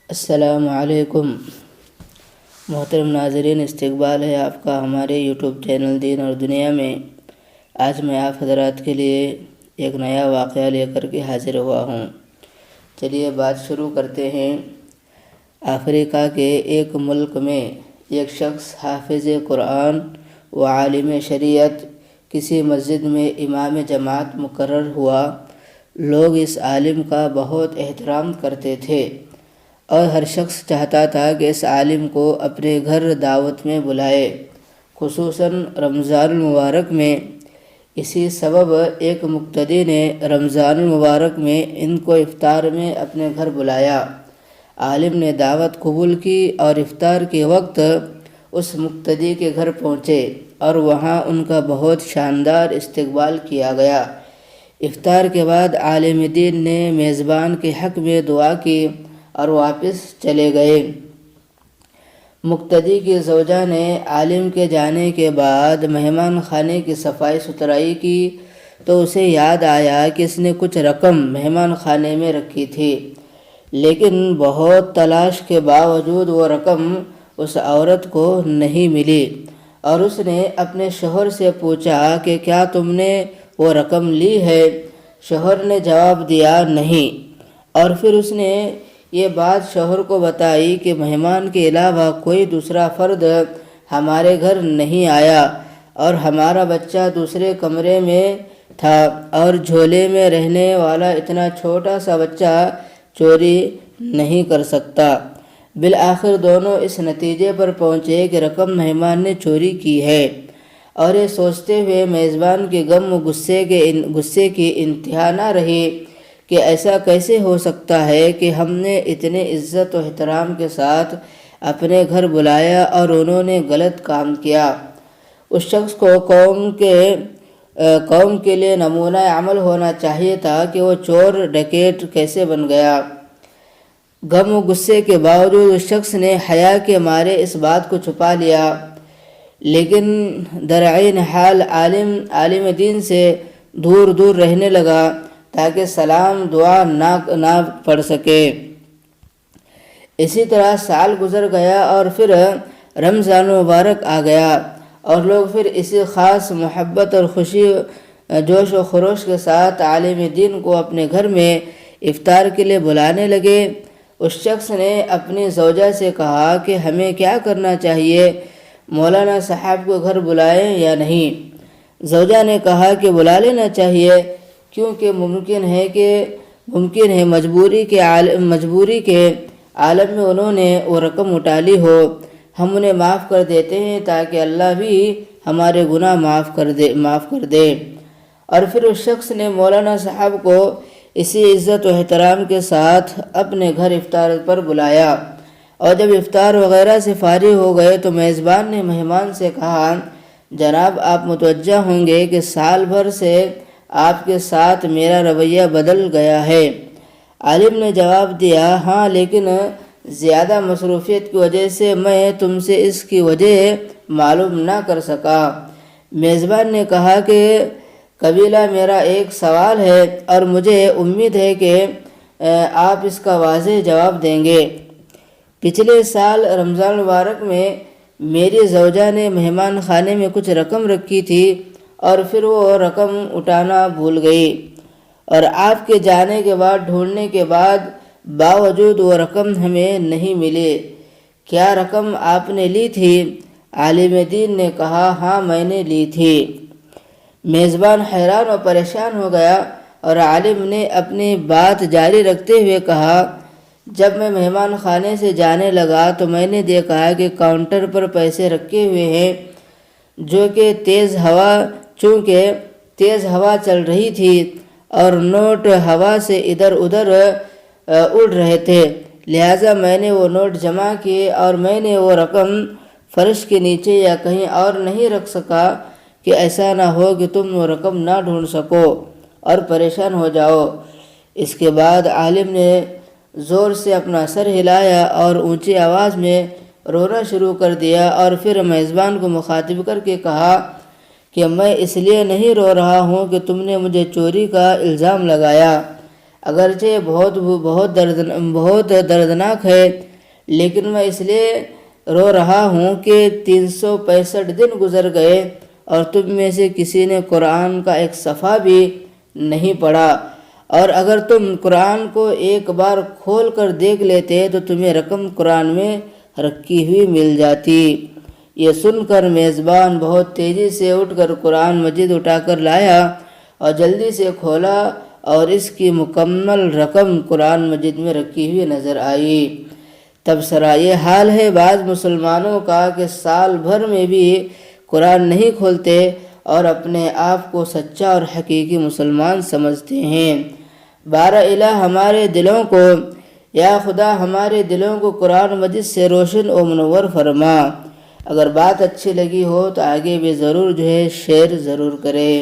السلام علیکم محترم ناظرین، استقبال ہے آپ کا ہمارے یوٹیوب چینل دین اور دنیا میں۔ آج میں آپ حضرات کے لیے ایک نیا واقعہ لے کر کے حاضر ہوا ہوں۔ چلیے بات شروع کرتے ہیں۔ افریقہ کے ایک ملک میں ایک شخص حافظ قرآن و عالم شریعت کسی مسجد میں امام جماعت مقرر ہوا۔ لوگ اس عالم کا بہت احترام کرتے تھے اور ہر شخص چاہتا تھا کہ اس عالم کو اپنے گھر دعوت میں بلائے، خصوصاً رمضان المبارک میں۔ اسی سبب ایک مقتدی نے رمضان المبارک میں ان کو افطار میں اپنے گھر بلایا۔ عالم نے دعوت قبول کی اور افطار کے وقت اس مقتدی کے گھر پہنچے اور وہاں ان کا بہت شاندار استقبال کیا گیا۔ افطار کے بعد عالم دین نے میزبان کے حق میں دعا کی اور واپس چلے گئے۔ مقتدی کی زوجہ نے عالم کے جانے کے بعد مہمان خانے کی صفائی ستھرائی کی تو اسے یاد آیا کہ اس نے کچھ رقم مہمان خانے میں رکھی تھی، لیکن بہت تلاش کے باوجود وہ رقم اس عورت کو نہیں ملی، اور اس نے اپنے شوہر سے پوچھا کہ کیا تم نے وہ رقم لی ہے؟ شوہر نے جواب دیا نہیں، اور پھر اس نے یہ بات شوہر کو بتائی کہ مہمان کے علاوہ کوئی دوسرا فرد ہمارے گھر نہیں آیا اور ہمارا بچہ دوسرے کمرے میں تھا، اور جھولے میں رہنے والا اتنا چھوٹا سا بچہ چوری نہیں کر سکتا۔ بالآخر دونوں اس نتیجے پر پہنچے کہ رقم مہمان نے چوری کی ہے، اور یہ سوچتے ہوئے میزبان کے غم و غصے کی انتہا نہ رہی کہ ایسا کیسے ہو سکتا ہے کہ ہم نے اتنے عزت و احترام کے ساتھ اپنے گھر بلایا اور انہوں نے غلط کام کیا۔ اس شخص کو قوم کے لیے نمونہ عمل ہونا چاہیے تھا کہ وہ چور ڈکیت کیسے بن گیا۔ غم و غصے کے باوجود اس شخص نے حیا کے مارے اس بات کو چھپا لیا، لیکن درعین حال عالم دین سے دور دور رہنے لگا تاکہ سلام دعا نہ پڑھ سکے۔ اسی طرح سال گزر گیا اور پھر رمضان مبارک آ گیا، اور لوگ پھر اسی خاص محبت اور خوشی جوش و خروش کے ساتھ عالم دین کو اپنے گھر میں افطار کے لیے بلانے لگے۔ اس شخص نے اپنی زوجہ سے کہا کہ ہمیں کیا کرنا چاہیے، مولانا صاحب کو گھر بلائیں یا نہیں؟ زوجہ نے کہا کہ بلا لینا چاہیے، کیونکہ ممکن ہے مجبوری کے عالم میں انہوں نے وہ رقم اٹھا لی ہو۔ ہم انہیں معاف کر دیتے ہیں تاکہ اللہ بھی ہمارے گناہ معاف کر دے۔ اور پھر اس شخص نے مولانا صاحب کو اسی عزت و احترام کے ساتھ اپنے گھر افطار پر بلایا، اور جب افطار وغیرہ سے فارغ ہو گئے تو میزبان نے مہمان سے کہا، جناب آپ متوجہ ہوں گے کہ سال بھر سے آپ کے ساتھ میرا رویہ بدل گیا ہے۔ عالم نے جواب دیا، ہاں، لیکن زیادہ مصروفیت کی وجہ سے میں تم سے اس کی وجہ معلوم نہ کر سکا۔ میزبان نے کہا کہ قبیلہ میرا ایک سوال ہے اور مجھے امید ہے کہ آپ اس کا واضح جواب دیں گے۔ پچھلے سال رمضان المبارک میں میری زوجہ نے مہمان خانے میں کچھ رقم رکھی تھی اور پھر وہ رقم اٹھانا بھول گئی، اور آپ کے جانے کے بعد ڈھونڈنے کے باوجود وہ رقم ہمیں نہیں ملی۔ کیا رقم آپ نے لی تھی؟ عالم دین نے کہا، ہاں میں نے لی تھی۔ میزبان حیران و پریشان ہو گیا، اور عالم نے اپنی بات جاری رکھتے ہوئے کہا، جب میں مہمان خانے سے جانے لگا تو میں نے دیکھا کہ کاؤنٹر پر پیسے رکھے ہوئے ہیں، چونکہ تیز ہوا چل رہی تھی اور نوٹ ہوا سے ادھر ادھر اڑ رہے تھے، لہٰذا میں نے وہ نوٹ جمع کیے اور میں نے وہ رقم فرش کے نیچے یا کہیں اور نہیں رکھ سکا کہ ایسا نہ ہو کہ تم وہ رقم نہ ڈھونڈ سکو اور پریشان ہو جاؤ۔ اس کے بعد عالم نے زور سے اپنا سر ہلایا اور اونچی آواز میں رونا شروع کر دیا، اور پھر میزبان کو مخاطب کر کے کہا کہ میں اس لیے نہیں رو رہا ہوں کہ تم نے مجھے چوری کا الزام لگایا۔ اگرچہ بہت دردناک ہے، لیکن میں اس لیے رو رہا ہوں کہ 365 دن گزر گئے اور تم میں سے کسی نے قرآن کا ایک صفحہ بھی نہیں پڑھا، اور اگر تم قرآن کو ایک بار کھول کر دیکھ لیتے تو تمہیں رقم قرآن میں رکھی ہوئی مل جاتی۔ یہ سن کر میزبان بہت تیزی سے اٹھ کر قرآن مجید اٹھا کر لایا اور جلدی سے کھولا، اور اس کی مکمل رقم قرآن مجید میں رکھی ہوئی نظر آئی۔ تبصرہ یہ حال ہے بعض مسلمانوں کا کہ سال بھر میں بھی قرآن نہیں کھولتے اور اپنے آپ کو سچا اور حقیقی مسلمان سمجھتے ہیں۔ بارہ الہ ہمارے دلوں کو، یا خدا ہمارے دلوں کو قرآن مجید سے روشن و منور فرما۔ اگر بات اچھی لگی ہو تو آگے بھی ضرور شیئر ضرور کرے۔